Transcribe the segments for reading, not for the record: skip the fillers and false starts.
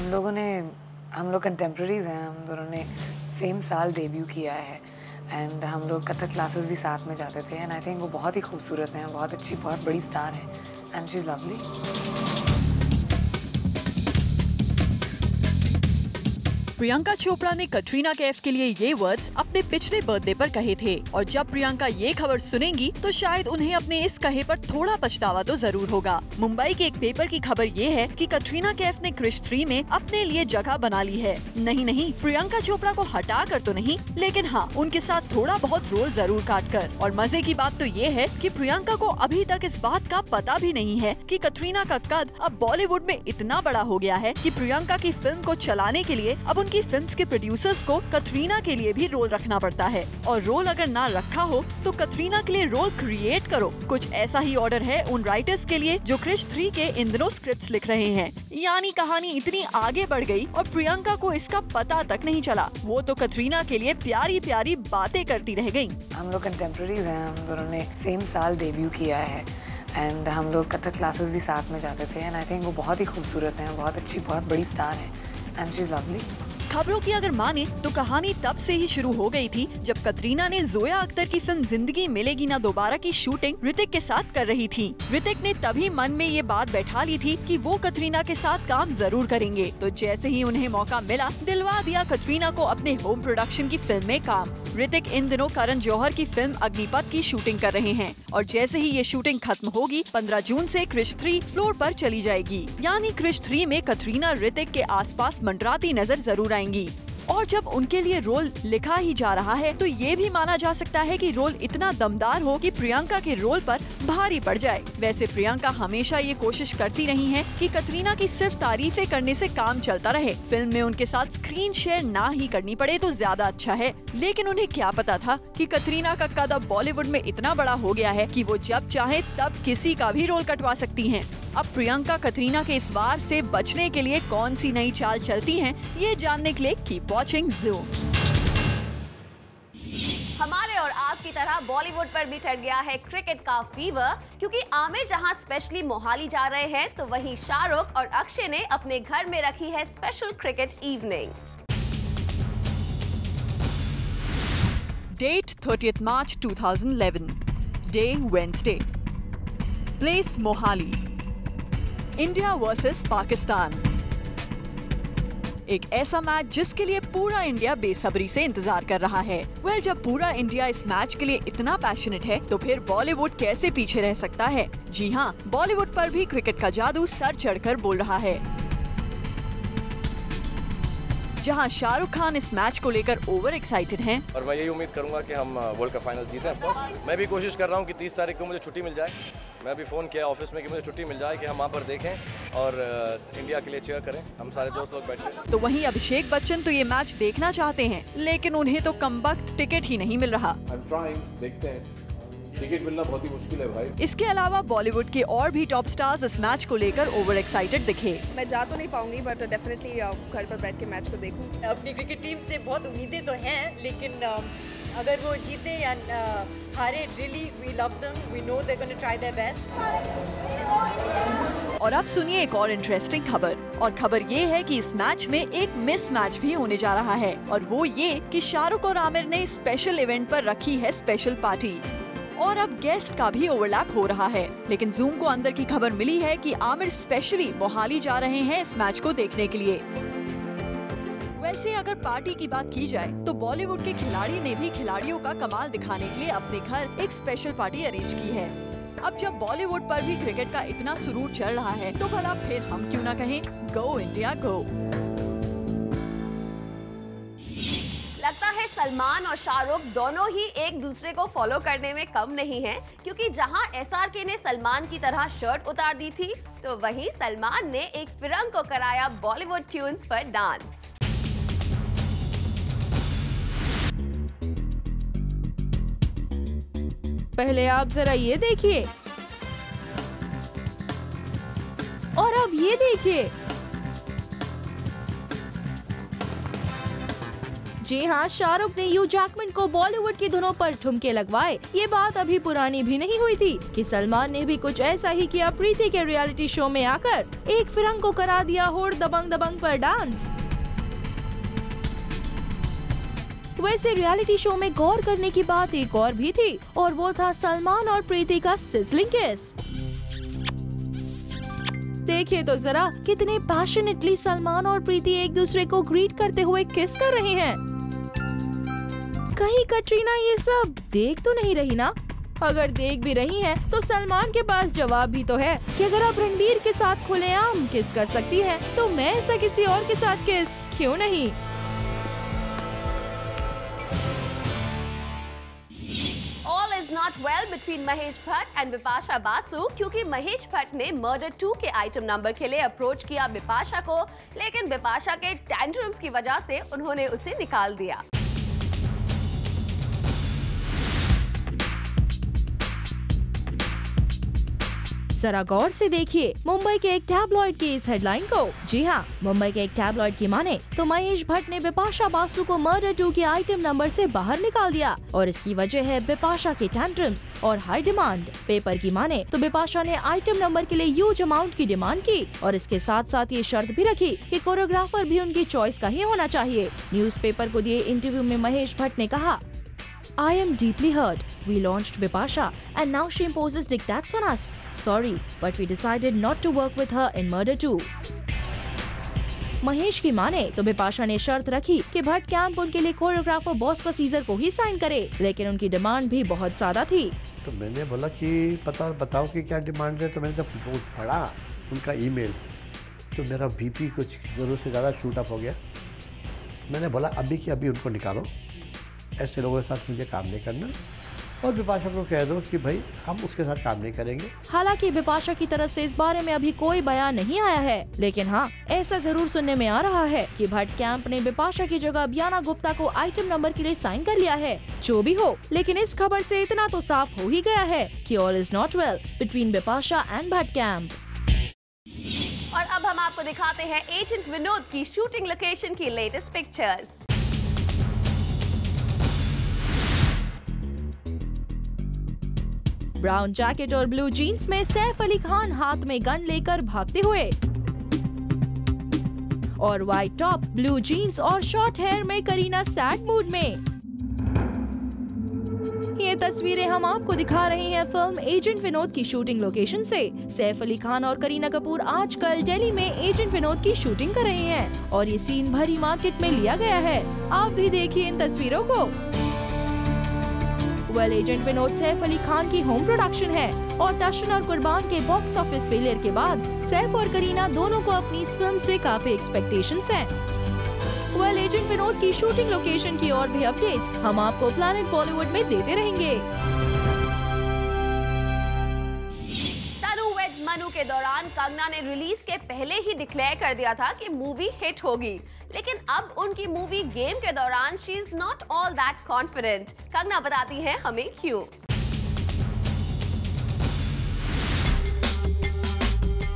हम लोग कंटेम्प्रेरीज हैं। हम दोनों ने सेम साल डेब्यू किया है एंड हम लोग कथक क्लासेस भी साथ में जाते थे एंड आई थिंक वो बहुत ही खूबसूरत हैं, बहुत अच्छी, बहुत बड़ी स्टार हैं and she is lovely. Priyanka Chopra ने कटरीना कैफ के लिए ये वर्ड्स अपने पिछले बर्थडे पर कहे थे और जब प्रियंका ये खबर सुनेंगी तो शायद उन्हें अपने इस कहे पर थोड़ा पछतावा तो जरूर होगा। मुंबई के एक पेपर की खबर ये है कि कटरीना कैफ ने क्रिश 3 में अपने लिए जगह बना ली है। नहीं, प्रियंका चोपड़ा को हटा कर तो नहीं, लेकिन हाँ, उनके साथ थोड़ा बहुत रोल जरूर काट कर। और मजे की बात तो ये है कि प्रियंका को अभी तक इस बात का पता भी नहीं है कि कटरीना का कद अब बॉलीवुड में इतना बड़ा हो गया है कि प्रियंका की फिल्म को चलाने के लिए अब उनकी फिल्म्स के प्रोड्यूसर्स को कटरीना के लिए भी रोल रखना पड़ता है और रोल अगर ना रखा हो तो कटरीना के लिए रोल क्रिएट करो। कुछ ऐसा ही ऑर्डर है उन राइटर्स के लिए जो क्रिश 3 के इन दिनों स्क्रिप्ट्स लिख रहे हैं। यानी कहानी इतनी आगे बढ़ गई और प्रियंका को इसका पता तक नहीं चला। वो तो कटरीना के लिए प्यारी प्यारी बातें करती रह गयी। हम लोग कंटेम्प्रेरीज हैं। हम दोनों ने सेम साल डेब्यू किया है एंड हम लोग कथक क्लासेस भी साथ में जाते थे एंड आई थिंक वो बहुत ही खूबसूरत हैं, बहुत अच्छी, बहुत बड़ी स्टार हैं एंड शी इज़ लवली। खबरों की अगर माने तो कहानी तब से ही शुरू हो गई थी जब कटरीना ने जोया अख्तर की फिल्म जिंदगी मिलेगी ना दोबारा की शूटिंग ऋतिक के साथ कर रही थी। ऋतिक ने तभी मन में ये बात बैठा ली थी कि वो कटरीना के साथ काम जरूर करेंगे। तो जैसे ही उन्हें मौका मिला दिलवा दिया कटरीना को अपने होम प्रोडक्शन की फिल्म में काम। ऋतिक इन दिनों करण जौहर की फिल्म अग्निपथ की शूटिंग कर रहे हैं और जैसे ही ये शूटिंग खत्म होगी 15 जून से क्रिश 3 फ्लोर पर चली जाएगी। यानी क्रिश 3 में कटरीना ऋतिक के आसपास मंडराती नजर जरूर आएंगी। और जब उनके लिए रोल लिखा ही जा रहा है तो ये भी माना जा सकता है कि रोल इतना दमदार हो कि प्रियंका के रोल पर भारी पड़ जाए। वैसे प्रियंका हमेशा ये कोशिश करती रही हैं कि कटरीना की सिर्फ तारीफें करने से काम चलता रहे। फिल्म में उनके साथ स्क्रीन शेयर ना ही करनी पड़े तो ज्यादा अच्छा है। लेकिन उन्हें क्या पता था कि कटरीना का कद अब बॉलीवुड में इतना बड़ा हो गया है कि वो जब चाहे तब किसी का भी रोल कटवा सकती हैं। अब प्रियंका कटरीना के इस वार से बचने के लिए कौन सी नई चाल चलती हैं, ये जानने के लिए कीप वॉचिंग ज़ूम। हमारे और आपकी तरह बॉलीवुड पर भी चढ़ गया है क्रिकेट का फीवर, क्योंकि आमिर जहां स्पेशली मोहाली जा रहे हैं तो वहीं शाहरुख और अक्षय ने अपने घर में रखी है स्पेशल क्रिकेट इवनिंग। डेट 30 मार्च 2011, day Wednesday, place Mohali, India versus Pakistan. एक ऐसा मैच जिसके लिए पूरा इंडिया बेसब्री से इंतजार कर रहा है। जब पूरा इंडिया इस मैच के लिए इतना पैशनेट है तो फिर बॉलीवुड कैसे पीछे रह सकता है। जी हाँ, बॉलीवुड पर भी क्रिकेट का जादू सर चढ़कर बोल रहा है। जहां शाहरुख खान इस मैच को लेकर ओवर एक्साइटेड हैं और मैं यही उम्मीद करूंगा कि हम वर्ल्ड कप फाइनल जीतें। मैं भी कोशिश कर रहा हूं कि 30 तारीख को मुझे छुट्टी मिल जाए। मैं अभी फ़ोन किया ऑफिस में कि मुझे छुट्टी मिल जाए कि हम वहाँ पर देखें और इंडिया के लिए चीयर करें। हम सारे दोस्त लोग बैठे। तो वहीं अभिषेक बच्चन तो ये मैच देखना चाहते हैं, लेकिन उन्हें तो कमबख्त टिकट ही नहीं मिल रहा। देखते हैं, टिकट मिलना बहुत ही मुश्किल है भाई। इसके अलावा बॉलीवुड के और भी टॉप स्टार्स इस मैच को लेकर ओवर एक्साइटेड दिखे। मैं जा तो नहीं पाऊंगी बट डेफिनेटली घर पर बैठ के मैच को देखूं। अपनी क्रिकेट टीम से बहुत उम्मीदें तो हैं, लेकिन अगर वो जीते या हारे, really we love them, we know they gonna try their best. और अब सुनिए एक और इंटरेस्टिंग खबर। और खबर ये है कि इस मैच में एक मिस मैच भी होने जा रहा है और वो ये कि शाहरुख और आमिर ने स्पेशल इवेंट पर रखी है स्पेशल पार्टी और अब गेस्ट का भी ओवरलैप हो रहा है। लेकिन जूम को अंदर की खबर मिली है कि आमिर स्पेशली मोहाली जा रहे हैं इस मैच को देखने के लिए। वैसे अगर पार्टी की बात की जाए तो बॉलीवुड के खिलाड़ी ने भी खिलाड़ियों का कमाल दिखाने के लिए अपने घर एक स्पेशल पार्टी अरेंज की है। अब जब बॉलीवुड पर भी क्रिकेट का इतना सुरूर चल रहा है तो भला फिर हम क्यों ना कहें, गो इंडिया गो। लगता है सलमान और शाहरुख दोनों ही एक दूसरे को फॉलो करने में कम नहीं हैं, क्योंकि जहां एसआरके ने सलमान की तरह शर्ट उतार दी थी तो वहीं सलमान ने एक फिरंग को कराया बॉलीवुड ट्यून्स पर डांस। पहले आप जरा ये देखिए और अब ये देखिए। जी हाँ, शाहरुख ने ह्यू जैकमैन को बॉलीवुड की धुनों पर ठुमके लगवाए। ये बात अभी पुरानी भी नहीं हुई थी कि सलमान ने भी कुछ ऐसा ही किया प्रीति के रियलिटी शो में आकर। एक फिरंग को करा दिया होड़ दबंग दबंग पर डांस। वैसे रियलिटी शो में गौर करने की बात एक और भी थी, और वो था सलमान और प्रीति का सिजलिंग किस। देखिए तो जरा कितने पैशनेटली सलमान और प्रीति एक दूसरे को ग्रीट करते हुए किस कर रहे हैं। कहीं कटरीना ये सब देख तो नहीं रही ना? अगर देख भी रही हैं, तो सलमान के पास जवाब भी तो है कि अगर आप रणबीर के साथ खुलेआम किस कर सकती हैं, तो मैं ऐसा किसी और के साथ किस क्यों नहीं। Not well between Mahesh Bhatt and Bipasha Basu, क्योंकि महेश भट्ट ने मर्डर 2 के आइटम नंबर के लिए अप्रोच किया बिपाशा को, लेकिन बिपाशा के टेंट्रम्स की वजह से उन्होंने उसे निकाल दिया। जरा गौर से देखिए मुंबई के एक टैबलॉइड की इस हेडलाइन को। जी हाँ, मुंबई के एक टैबलॉइड की माने तो महेश भट्ट ने बिपाशा बासु को मर्डर 2 के आइटम नंबर से बाहर निकाल दिया, और इसकी वजह है बिपाशा के टेंट्रम्स और हाई डिमांड। पेपर की माने तो बिपाशा ने आइटम नंबर के लिए ह्यूज अमाउंट की डिमांड की, और इसके साथ साथ ये शर्त भी रखी कि कोरियोग्राफर भी उनकी चॉइस का ही होना चाहिए। न्यूज़पेपर को दिए इंटरव्यू में महेश भट्ट ने कहा, I am deeply hurt. We launched Bipasha and now she imposes diktats on us. Sorry, but we decided not to work with her in Murder 2. Mahesh की माने तो बिपाशा ने शर्त रखी कि भट्ट कैंप उनके लिए कोरियोग्राफर बॉस्को सीजर को ही साइन करे, लेकिन उनकी डिमांड भी बहुत ज्यादा थी। तो मैंने बोला कि बताओ कि क्या डिमांड है। तो मैंने जब पढ़ा उनका ईमेल, तो मेरा बीपी कुछ जरूर से ज़्यादा शूट अप हो गया। मैंने बोला अभी कि अभी उनको निकालो, ऐसे लोगों के साथ मुझे काम नहीं करना, और बिपाशा को कह दो कि भाई हम उसके साथ काम नहीं करेंगे। हालांकि बिपाशा की तरफ से इस बारे में अभी कोई बयान नहीं आया है, लेकिन हाँ, ऐसा जरूर सुनने में आ रहा है कि भट्ट कैंप ने बिपाशा की जगह बियाना गुप्ता को आइटम नंबर के लिए साइन कर लिया है। जो भी हो, लेकिन इस खबर से इतना तो साफ हो ही गया है कि all is not well between Bipasha and Bhatt camp. और अब हम आपको दिखाते हैं एजेंट विनोद की शूटिंग लोकेशन की लेटेस्ट पिक्चर्स। ब्राउन जैकेट और ब्लू जीन्स में सैफ अली खान हाथ में गन लेकर भागते हुए, और व्हाइट टॉप, ब्लू जीन्स और शॉर्ट हेयर में करीना सैड मूड में। ये तस्वीरें हम आपको दिखा रहे हैं फिल्म एजेंट विनोद की शूटिंग लोकेशन से। सैफ अली खान और करीना कपूर आजकल दिल्ली में एजेंट विनोद की शूटिंग कर रहे हैं, और ये सीन भरी मार्केट में लिया गया है। आप भी देखिए इन तस्वीरों को। एजेंट विनोद सैफ अली खान की होम प्रोडक्शन है, और टशन और कुर्बान के बॉक्स ऑफिस फेलियर के बाद सैफ और करीना दोनों को अपनी इस फिल्म से काफी एक्सपेक्टेशंस हैं। एजेंट विनोद की शूटिंग लोकेशन की और भी अपडेट्स हम आपको प्लैनेट बॉलीवुड में देते रहेंगे। तनु वेड्स मनु के दौरान कंगना ने रिलीज के पहले ही डिक्लेयर कर दिया था कि मूवी हिट होगी, लेकिन अब उनकी मूवी गेम के दौरान she is not all that confident. Kangana बताती है हमें क्यों।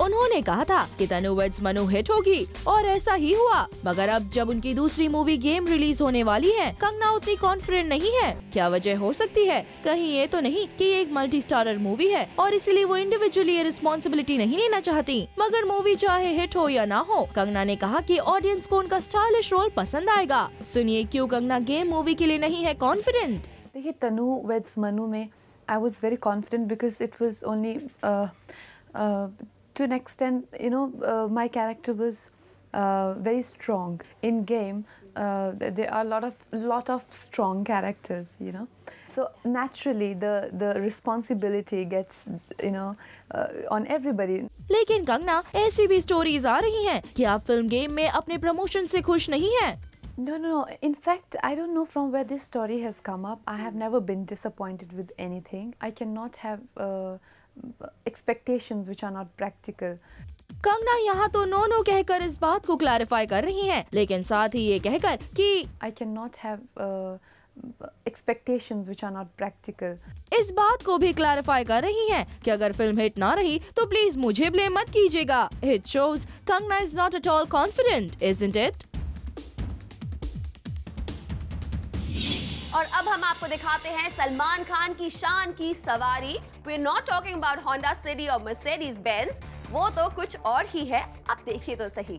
उन्होंने कहा था कि तनु वेड्स मनु हिट होगी, और ऐसा ही हुआ। मगर अब जब उनकी दूसरी मूवी गेम रिलीज होने वाली है, कंगना उतनी कॉन्फिडेंट नहीं है। क्या वजह हो सकती है? कहीं ये तो नहीं कि ये एक मल्टी स्टारर मूवी है और इसीलिए वो इंडिविजुअली ये रिस्पॉन्सिबिलिटी नहीं लेना चाहती। मगर मूवी चाहे हिट हो या ना हो, कंगना ने कहा कि ऑडियंस को उनका स्टाइलिश रोल पसंद आएगा। सुनिए क्यों कंगना गेम मूवी के लिए नहीं है कॉन्फिडेंट। देखिए, तनु वेड्स मनु में I was very confident because it was only to an extent, you know, my character was very strong. In game, there are a lot of strong characters, you know. So naturally, the responsibility gets, you know, on everybody. लेकिन कंगना, ऐसी भी stories आ रही हैं कि आप film game में अपने promotion से खुश नहीं हैं। No. In fact, I don't know from where this story has come up. I have never been disappointed with anything. I cannot have expectations which are not practical. Kangana यहाँ तो no कहकर इस बात को क्लैरिफाई कर रही हैं, लेकिन साथ ही ये कहकर कि I cannot have expectations which are not practical. इस बात को भी क्लैरिफाई कर रही हैं कि अगर फिल्म हिट ना रही तो प्लीज मुझे ब्लेम मत कीजिएगा। It shows Kangana is not at all confident, isn't it? और अब हम आपको दिखाते हैं सलमान खान की शान की सवारी। We are not talking about Honda City और मर्सिडीज बेंज, वो तो कुछ और ही है, अब देखिए तो सही।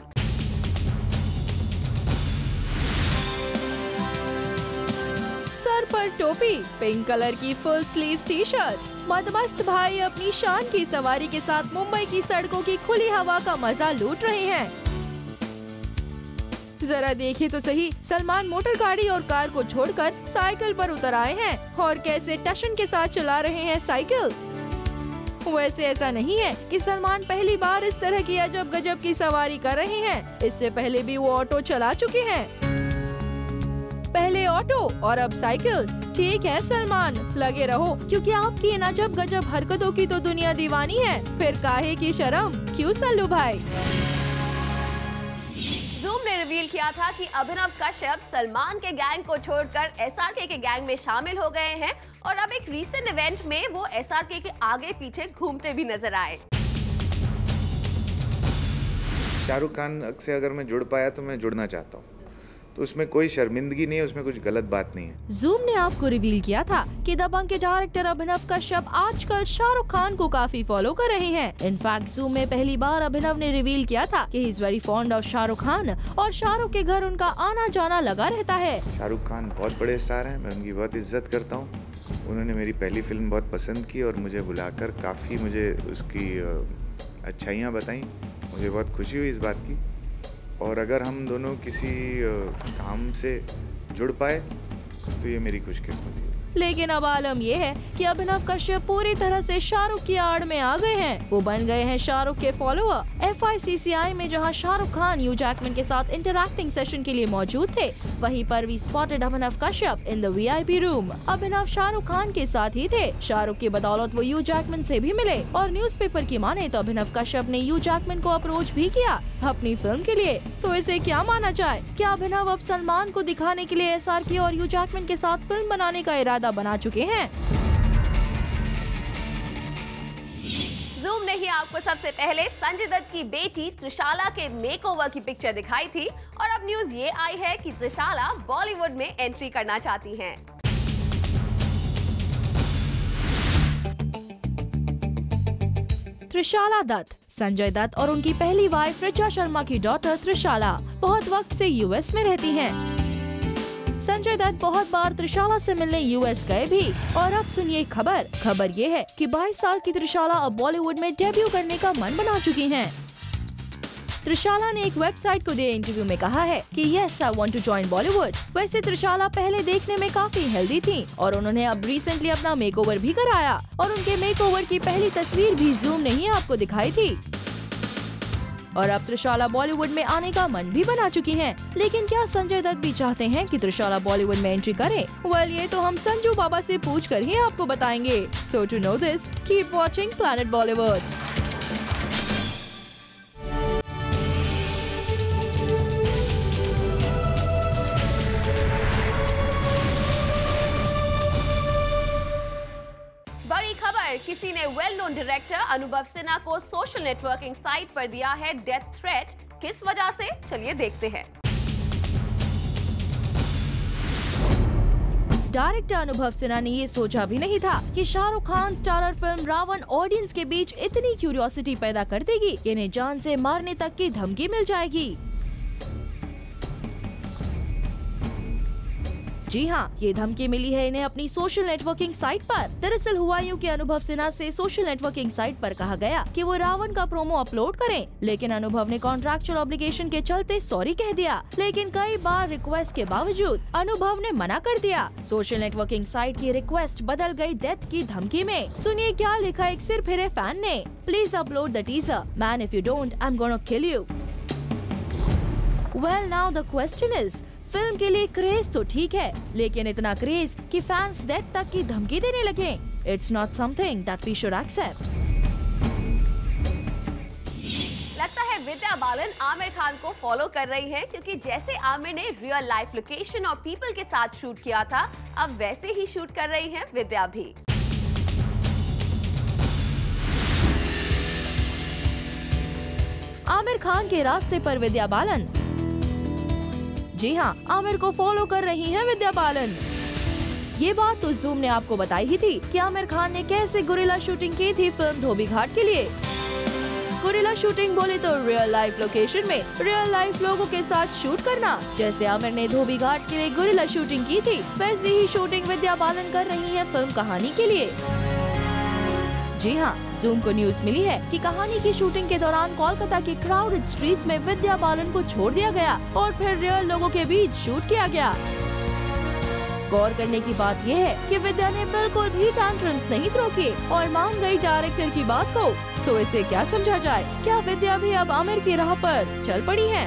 सर पर टोपी, पिंक कलर की फुल स्लीव्स टी शर्ट, मदमस्त भाई अपनी शान की सवारी के साथ मुंबई की सड़कों की खुली हवा का मजा लूट रहे हैं। जरा देखिए तो सही, सलमान मोटर गाड़ी और कार को छोड़कर साइकिल पर उतर आए हैं और कैसे टशन के साथ चला रहे हैं साइकिल। वैसे ऐसा नहीं है कि सलमान पहली बार इस तरह की अजब गजब की सवारी कर रहे हैं, इससे पहले भी वो ऑटो चला चुके हैं। पहले ऑटो और अब साइकिल। ठीक है सलमान, लगे रहो, क्योंकि आपकी इन अजब गजब हरकतों की तो दुनिया दीवानी है, फिर काहे की शर्म, क्यों सल्लू भाई। ज़ूम ने रिवील किया था कि अभिनव कश्यप सलमान के गैंग को छोड़कर एसआरके के गैंग में शामिल हो गए हैं और अब एक रीसेंट इवेंट में वो एसआरके के आगे पीछे घूमते भी नजर आए। शाहरुख खान से अगर मैं जुड़ पाया तो मैं जुड़ना चाहता हूँ, तो उसमें कोई शर्मिंदगी नहीं है, उसमें कुछ गलत बात नहीं है। ज़ूम ने आपको रिवील किया था कि दबंग के डायरेक्टर अभिनव कश्यप आजकल शाहरुख खान को काफी फॉलो कर रहे हैं। इनफैक्ट ज़ूम में पहली बार अभिनव ने रिवील किया था कि he is very fond of Shahrukh Khan और शाहरुख के घर उनका आना जाना लगा रहता है। शाहरुख खान बहुत बड़े स्टार हैं, मैं उनकी बहुत इज्जत करता हूँ। उन्होंने मेरी पहली फिल्म बहुत पसंद की और मुझे बुलाकर काफ़ी मुझे उसकी अच्छाइयाँ बताई। मुझे बहुत खुशी हुई इस बात की, और अगर हम दोनों किसी काम से जुड़ पाए तो ये मेरी खुशकिस्मती है। लेकिन अब आलम ये है कि अभिनव कश्यप पूरी तरह से शाहरुख की आड़ में आ गए हैं। वो बन गए हैं शाहरुख के फॉलोअर। FICCI में जहां शाहरुख खान ह्यू जैकमैन के साथ इंटरैक्टिंग सेशन के लिए मौजूद थे, वहीं पर we spotted Abhinav Kashyap in the VIP room. Abhinav Shahrukh Khan के साथ ही थे। शाहरुख की बदौलत वो ह्यू जैकमैन से भी मिले और न्यूज़पेपर की माने तो अभिनव कश्यप ने ह्यू जैकमैन को अप्रोच भी किया अपनी फिल्म के लिए। तो इसे क्या माना जाए, क्या अभिनव अब सलमान को दिखाने के लिए SRK और ह्यू जैकमैन के साथ फिल्म बनाने का इरादा बना चुके हैं? ज़ूम ने ही आपको सबसे पहले संजय दत्त की बेटी त्रिशाला के मेकओवर की पिक्चर दिखाई थी और अब न्यूज ये आई है कि त्रिशाला बॉलीवुड में एंट्री करना चाहती हैं। त्रिशाला दत्त, संजय दत्त और उनकी पहली वाइफ ऋचा शर्मा की डॉटर त्रिशाला बहुत वक्त से US में रहती हैं। संजय दत्त बहुत बार त्रिशाला से मिलने US गए भी और अब सुनिए खबर ये है कि 22 साल की त्रिशाला अब बॉलीवुड में डेब्यू करने का मन बना चुकी हैं। त्रिशाला ने एक वेबसाइट को दिए इंटरव्यू में कहा है कि yes I want to join Bollywood. वैसे त्रिशाला पहले देखने में काफी हेल्दी थी और उन्होंने अब रिसेंटली अपना मेकओवर भी कराया और उनके मेकओवर की पहली तस्वीर भी ज़ूम ने ही आपको दिखाई थी। और अब त्रिशाला बॉलीवुड में आने का मन भी बना चुकी हैं। लेकिन क्या संजय दत्त भी चाहते हैं कि त्रिशाला बॉलीवुड में एंट्री करे? वेल, ये तो हम संजू बाबा से पूछकर ही आपको बताएंगे। So to know this, keep watching planet Bollywood. बड़ी खबर, किसी ने वेल नोन डायरेक्टर अनुभव सिन्हा को सोशल नेटवर्किंग साइट पर दिया है डेथ थ्रेट। किस वजह से, चलिए देखते हैं। डायरेक्टर अनुभव सिन्हा ने ये सोचा भी नहीं था कि Shahrukh Khan starrer film Ravan audience के बीच इतनी क्यूरियोसिटी पैदा कर देगी कि इन्हें जान से मारने तक की धमकी मिल जाएगी। जी हाँ, ये धमकी मिली है इन्हें अपनी सोशल नेटवर्किंग साइट पर। दरअसल हुआ यूं कि अनुभव सिन्हा से सोशल नेटवर्किंग साइट पर कहा गया कि वो रावण का प्रोमो अपलोड करें, लेकिन अनुभव ने कॉन्ट्रैक्चुअल ऑब्लिगेशन के चलते सॉरी कह दिया। लेकिन कई बार रिक्वेस्ट के बावजूद अनुभव ने मना कर दिया। सोशल नेटवर्किंग साइट की रिक्वेस्ट बदल गई डेथ की धमकी में। सुनिए क्या लिखा एक सिर फिरे फैन ने। Please upload the teaser, man if you don't I am gonna kill you. Well now the question is, film के लिए क्रेज तो ठीक है, लेकिन इतना क्रेज कि फैंस डेथ तक की धमकी देने लगे, it's not something that we should accept. लगता है विद्या बालन आमिर खान को फॉलो कर रही हैं, क्योंकि जैसे आमिर ने रियल लाइफ लोकेशन और पीपल के साथ शूट किया था, अब वैसे ही शूट कर रही हैं विद्या भी। आमिर खान के रास्ते पर विद्या बालन। जी हाँ, आमिर को फॉलो कर रही हैं विद्या बालन। ये बात तो जूम ने आपको बताई ही थी कि आमिर खान ने कैसे गुरिल्ला शूटिंग की थी फिल्म धोबी घाट के लिए। गुरिल्ला शूटिंग बोले तो रियल लाइफ लोकेशन में रियल लाइफ लोगों के साथ शूट करना। जैसे आमिर ने धोबी घाट के लिए गुरिल्ला शूटिंग की थी, वैसी ही शूटिंग विद्या बालन कर रही है फिल्म कहानी के लिए। जी हाँ, जूम को न्यूज मिली है कि कहानी की शूटिंग के दौरान कोलकाता के क्राउडेड स्ट्रीट्स में विद्या बालन को छोड़ दिया गया और फिर रियल लोगों के बीच शूट किया गया। गौर करने की बात यह है कि विद्या ने बिल्कुल भी टैंट्रम्स नहीं थ्रो किए और मान गई डायरेक्टर की बात को। तो इसे क्या समझा जाए? क्या विद्या भी अब आमिर की राह पर चल पड़ी है?